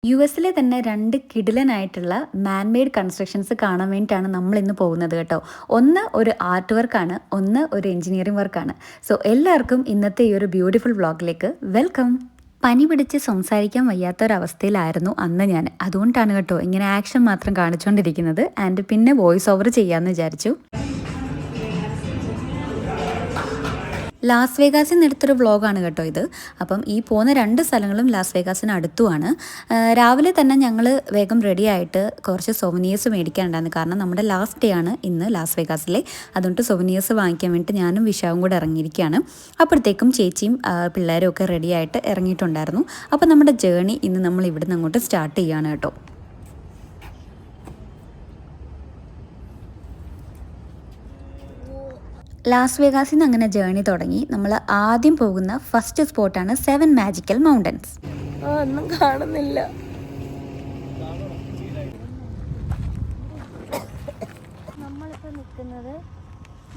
യുഎസിലെ തന്നെ 2 കിടിലനായിട്ടുള്ള man-made constructions കാണാൻ വേണ്ടിയിട്ടാണ് നമ്മളിന്ന് പോകുന്നത് കേട്ടോ. ഒന്ന് ഒരു ആർട്ട് വർക്കാണ്, ഒന്ന് ഒരു എഞ്ചിനീയറിംഗ് വർക്കാണ്. സോ എല്ലാവർക്കും ഇന്നത്തെ ഈ ഒരു ബ്യൂട്ടിഫുൾ വ്ളോഗിലേക്ക് വെൽക്കം. പനി പിടിച്ച് സംസാരിക്കാൻ വയ്യാത്തൊരവസ്ഥയിലായിരുന്നു അന്ന് ഞാൻ. അതുകൊണ്ടാണ് കേട്ടോ ഇങ്ങനെ ആക്ഷൻ മാത്രം കാണിച്ചുകൊണ്ടിരിക്കുന്നത്. ആൻഡ് പിന്നെ വോയിസ് ഓവർ ചെയ്യാമെന്ന് വിചാരിച്ചു. ലാസ് വേഗാസിൽ നിന്ന് എടുത്തൊരു വ്ളോഗാണ് കേട്ടോ ഇത്. അപ്പം ഈ പോകുന്ന 2 സ്ഥലങ്ങളും ലാസ് വേഗാസിന് അടുത്തുമാണ്. രാവിലെ തന്നെ ഞങ്ങൾ വേഗം റെഡി ആയിട്ട് കുറച്ച് സൊവനിയേഴ്സ് മേടിക്കാനുണ്ടായിരുന്നു. കാരണം നമ്മുടെ ലാസ്റ്റ് ഡേ ആണ് ഇന്ന് ലാസ് വേഗാസിലെ. അതുകൊണ്ട് സൊവനിയേഴ്സ് വാങ്ങിക്കാൻ വേണ്ടിയിട്ട് ഞാനും വിശാവും കൂടെ ഇറങ്ങിയിരിക്കുകയാണ്. അപ്പോഴത്തേക്കും ചേച്ചിയും പിള്ളേരും ഒക്കെ റെഡി ആയിട്ട് ഇറങ്ങിയിട്ടുണ്ടായിരുന്നു. അപ്പോൾ നമ്മുടെ ജേണി ഇന്ന് നമ്മൾ ഇവിടുന്ന് അങ്ങോട്ട് സ്റ്റാർട്ട് ചെയ്യുകയാണ് കേട്ടോ. ലാസ് വേഗാസിൽ നിന്ന് അങ്ങനെ ജേണി തുടങ്ങി. നമ്മൾ ആദ്യം പോകുന്ന ഫസ്റ്റ് സ്പോട്ടാണ് 7 മാജിക്കൽ മൗണ്ടൻസ്. ഒന്നും കാണുന്നില്ല.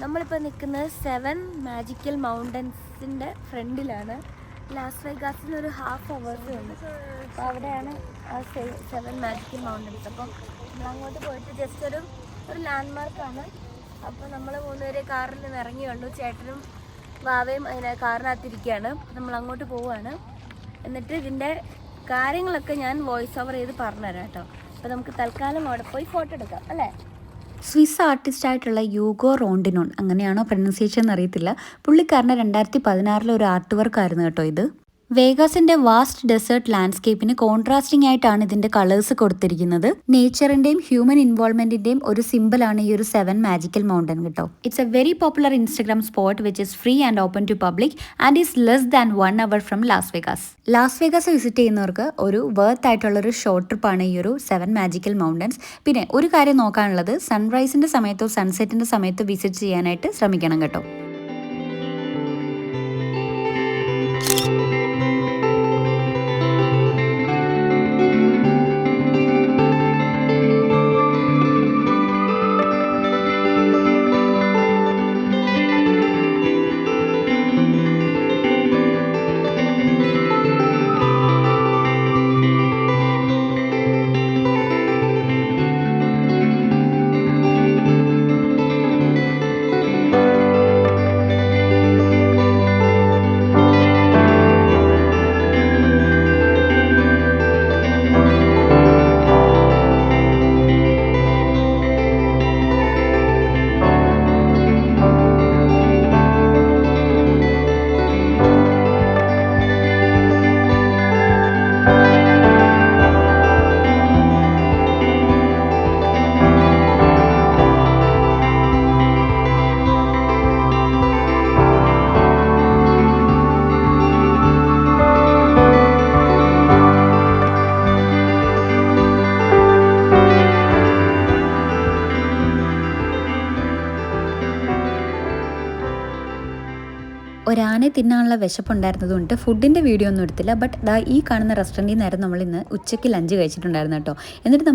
നമ്മളിപ്പോൾ നിൽക്കുന്നത് 7 മാജിക്കൽ മൗണ്ടൻസിൻ്റെ ഫ്രണ്ടിലാണ്. ലാസ് വേഗാസിൽ ഒരു ഹാഫ് അവേഴ്സ് ഉണ്ട്. അപ്പോൾ അവിടെയാണ് ആ 7 മാജിക്കൽ മൗണ്ടൻസ്. അപ്പോൾ നമ്മൾ അങ്ങോട്ട് പോയിട്ട് ജസ്റ്റ് ഒരു ലാൻഡ്മാർക്കാണ്. അപ്പോൾ നമ്മൾ 3 പേര് കാറിൽ നിന്ന് ഇറങ്ങിയുള്ളൂ. ചേട്ടനും വാവയും അതിനെ കാറിനകത്തിരിക്കുകയാണ്. നമ്മൾ അങ്ങോട്ട് പോവുകയാണ്. എന്നിട്ട് ഇതിൻ്റെ കാര്യങ്ങളൊക്കെ ഞാൻ വോയിസ് ഓവർ ചെയ്ത് പറഞ്ഞുതരാം കേട്ടോ. അപ്പോൾ നമുക്ക് തൽക്കാലം അവിടെ പോയി ഫോട്ടോ എടുക്കാം അല്ലേ. സ്വിസ് ആർട്ടിസ്റ്റായിട്ടുള്ള യൂഗോ റോണ്ടിനോൺ, അങ്ങനെയാണോ പ്രൊനൗൺസിയേഷൻ എന്നറിയത്തില്ല. പുള്ളിക്കാരൻ്റെ 2016 ഒരു ആർട്ട് വർക്കായിരുന്നു കേട്ടോ ഇത്. വേഗാസിന്റെ വാസ്റ്റ് ഡെസേർട്ട് ലാൻഡ്സ്കേപ്പിന് കോൺട്രാസ്റ്റിംഗ് ആയിട്ടാണ് ഇതിന്റെ കളേഴ്സ് കൊടുത്തിരിക്കുന്നത്. നേച്ചറിന്റെയും ഹ്യൂമൻ ഇൻവോൾവ്മെന്റിന്റെയും ഒരു സിമ്പിളാണ് ഈ ഒരു 7 മാജിക്കൽ മൗണ്ടൻ കേട്ടോ. It's a very popular Instagram spot which is free and open to public and is less than 1 hour from Las Vegas. Las Vegas visit ചെയ്യുന്നവർക്ക് ഒരു വർത്ത് ആയിട്ടുള്ള ഒരു ഷോർട്ട് ട്രിപ്പാണ് ഈ ഒരു 7 മാജിക്കൽ മൗണ്ടൻസ്. പിന്നെ ഒരു കാര്യം നോക്കാനുള്ളത്, സൺറൈസിന്റെ സമയത്തോ സൺസെറ്റിന്റെ സമയത്തോ വിസിറ്റ് ചെയ്യാനായിട്ട് ശ്രമിക്കണം കേട്ടോ. ഒരാനെ തിന്നാനുള്ള വിശപ്പുണ്ടായിരുന്നതുകൊണ്ട് ഫുഡിൻ്റെ വീഡിയോ ഒന്നും എടുത്തില്ല. ബട്ട് ഈ കാണുന്ന റെസ്റ്റോറൻറ്റിൽ നിന്നായിരുന്നു നമ്മൾ ഇന്ന് ഉച്ചയ്ക്ക് ലഞ്ച് കഴിച്ചിട്ടുണ്ടായിരുന്നു കേട്ടോ. എന്നിട്ട്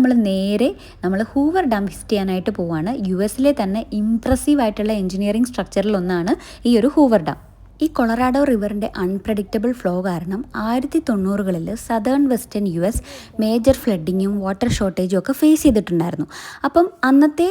നമ്മൾ ഹൂവർ ഡാം വിസിറ്റ് ചെയ്യാനായിട്ട് പോവുകയാണ്. US തന്നെ ഇംപ്രസീവ് ആയിട്ടുള്ള എഞ്ചിനീയറിംഗ് സ്ട്രക്ചറിലൊന്നാണ് ഈ ഒരു ഹൂവർ ഡാം. ഈ കൊളറാഡോ റിവറിൻ്റെ അൺപ്രഡിക്റ്റബിൾ ഫ്ലോ കാരണം 1990-കളിൽ സദേൺ വെസ്റ്റേൺ US മേജർ ഫ്ലഡിങ്ങും വാട്ടർ ഷോർട്ടേജും ഒക്കെ ഫേസ് ചെയ്തിട്ടുണ്ടായിരുന്നു. അപ്പം അന്നത്തെ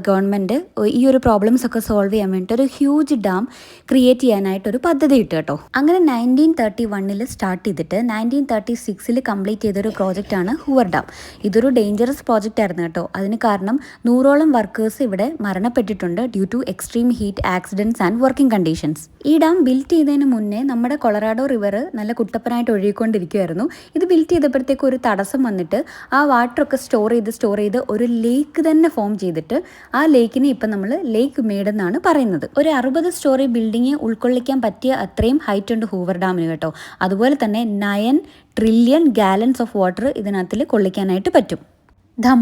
ഗവൺമെൻറ് ഈ ഒരു പ്രോബ്ലംസ് ഒക്കെ സോൾവ് ചെയ്യാൻ വേണ്ടിയിട്ട് ഒരു ഹ്യൂജ് ഡാം ക്രിയേറ്റ് ചെയ്യാനായിട്ടൊരു പദ്ധതി ഇട്ടു കേട്ടോ. അങ്ങനെ 1931 സ്റ്റാർട്ട് ചെയ്തിട്ട് 1936 കംപ്ലീറ്റ് ചെയ്തൊരു പ്രോജക്റ്റാണ് ഹൂവർ ഡാം. ഇതൊരു ഡേഞ്ചറസ് പ്രോജക്റ്റ് ആയിരുന്നു കേട്ടോ. അതിന് കാരണം 100ഓളം വർക്കേഴ്സ് ഇവിടെ മരണപ്പെട്ടിട്ടുണ്ട് due to extreme heat accidents and working conditions. ഈ ഡാം ബിൽറ്റ് ചെയ്തതിന് മുന്നേ നമ്മുടെ കൊളറാഡോ റിവർ നല്ല കുട്ടപ്പനായിട്ട് ഒഴുകിക്കൊണ്ടിരിക്കുമായിരുന്നു. ഇത് ബിൽറ്റ് ചെയ്തപ്പോഴത്തേക്ക് ഒരു തടസ്സം വന്നിട്ട് ആ വാട്ടറൊക്കെ സ്റ്റോർ ചെയ്ത് ഒരു ലേക്ക് തന്നെ ഫോം ചെയ്തിട്ട് ആ ലേക്കിനെ ഇപ്പം നമ്മൾ ലേക്ക് മേഡ് എന്നാണ് പറയുന്നത്. ഒരു 60 സ്റ്റോറി ബിൽഡിങ് ഉൾക്കൊള്ളിക്കാൻ പറ്റിയ അത്രയും ഹൈറ്റ് ഉണ്ട് ഹൂവർ ഡാമിന് കേട്ടോ. അതുപോലെ തന്നെ 9 ട്രില്യൺ ഗാലൻസ് ഓഫ് വാട്ടർ ഇതിനകത്തിൽ കൊള്ളിക്കാനായിട്ട് പറ്റും.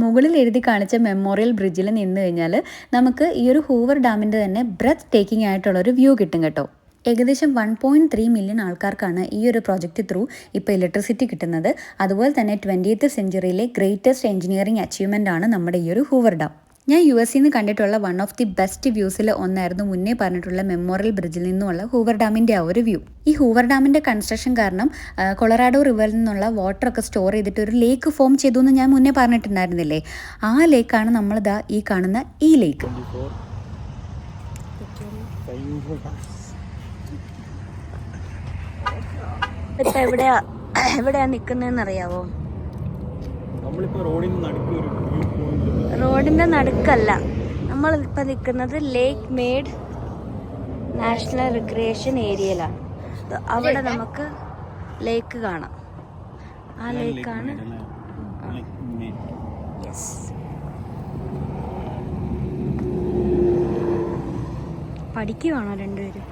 മുകളിൽ എഴുതി കാണിച്ച മെമ്മോറിയൽ ബ്രിഡ്ജിൽ നിന്ന് കഴിഞ്ഞാൽ നമുക്ക് ഈ ഒരു ഹൂവർ ഡാമിൻ്റെ തന്നെ ബ്രെത്ത് ടേക്കിംഗ് ആയിട്ടുള്ളൊരു വ്യൂ കിട്ടും കേട്ടോ. ഏകദേശം 1.3 മില്യൺ ആൾക്കാർക്കാണ് ഈ ഒരു പ്രോജക്റ്റ് ത്രൂ ഇപ്പോൾ ഇലക്ട്രിസിറ്റി കിട്ടുന്നത്. അതുപോലെ തന്നെ 20th സെഞ്ച്വറിയിലെ ഗ്രേറ്റസ്റ്റ് എഞ്ചിനീയറിംഗ് അച്ചീവ്മെൻ്റ് ആണ് നമ്മുടെ ഈ ഒരു ഹൂവർ ഡാം. ഞാൻ US നിന്ന് കണ്ടിട്ടുള്ള വൺ ഓഫ് ദി ബെസ്റ്റ് വ്യൂസിൽ ഒന്നായിരുന്നു മുന്നേ പറഞ്ഞിട്ടുള്ള മെമ്മോറിയൽ ബ്രിഡ്ജിൽ നിന്നുമുള്ള ഹൂവർ ഡാമിൻ്റെ ആ ഒരു വ്യൂ. ഈ ഹൂവർ ഡാമിൻ്റെ കൺസ്ട്രക്ഷൻ കാരണം കൊളറാഡോ റിവറിൽ നിന്നുള്ള വാട്ടറൊക്കെ സ്റ്റോർ ചെയ്തിട്ട് ഒരു ലേക്ക് ഫോം ചെയ്തു എന്ന് ഞാൻ മുന്നേ പറഞ്ഞിട്ടുണ്ടായിരുന്നില്ലേ. ആ ലേക്കാണ് നമ്മളിതാ ഈ കാണുന്ന ഈ ലേക്ക്. ഇപ്പം എവിടെയാ നിൽക്കുന്നതെന്ന് അറിയാവോ? റോഡിന്റെ നടുക്കല്ല, നമ്മൾ ഇപ്പൊ നിൽക്കുന്നത് ലേക്ക് മേഡ് നാഷണൽ റിക്രിയേഷൻ ഏരിയയിലാണ്. അവിടെ നമുക്ക് ലേക്ക് കാണാം. ആ ലേക്കാണ്. യെസ്, പഠിക്കുവാണോ രണ്ടുപേരും?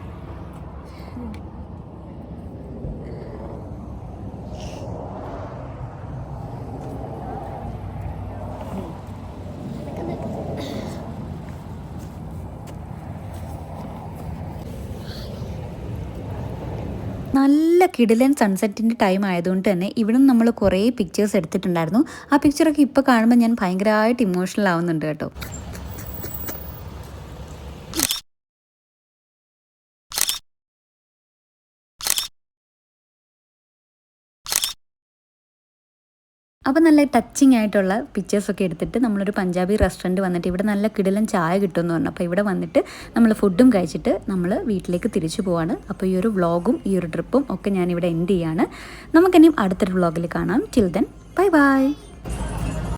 നല്ല കിടിലൻ സൺസെറ്റിൻ്റെ ടൈം ആയതുകൊണ്ട് തന്നെ ഇവിടെ നിന്ന് നമ്മൾ കുറേ പിക്ചേഴ്സ് എടുത്തിട്ടുണ്ടായിരുന്നു. ആ പിക്ചറൊക്കെ ഇപ്പോൾ കാണുമ്പോൾ ഞാൻ ഭയങ്കരമായിട്ട് ഇമോഷണൽ ആവുന്നുണ്ട് കേട്ടോ. അപ്പോൾ നല്ല ടച്ചിങ് ആയിട്ടുള്ള പിക്ചേഴ്സൊക്കെ എടുത്തിട്ട് നമ്മളൊരു പഞ്ചാബി റെസ്റ്റോറൻറ്റ് വന്നിട്ട് ഇവിടെ നല്ല കിടിലൻ ചായ കിട്ടുമെന്ന് പറഞ്ഞു. അപ്പോൾ ഇവിടെ വന്നിട്ട് നമ്മൾ ഫുഡും കഴിച്ചിട്ട് നമ്മൾ വീട്ടിലേക്ക് തിരിച്ചു പോവാണ്. അപ്പോൾ ഈ ഒരു വ്ളോഗും ഈ ഒരു ട്രിപ്പും ഒക്കെ ഞാനിവിടെ എൻഡ് ചെയ്യാണ്. നമുക്കിനിയും അടുത്തൊരു വ്ളോഗിൽ കാണാം. Till then bye bye.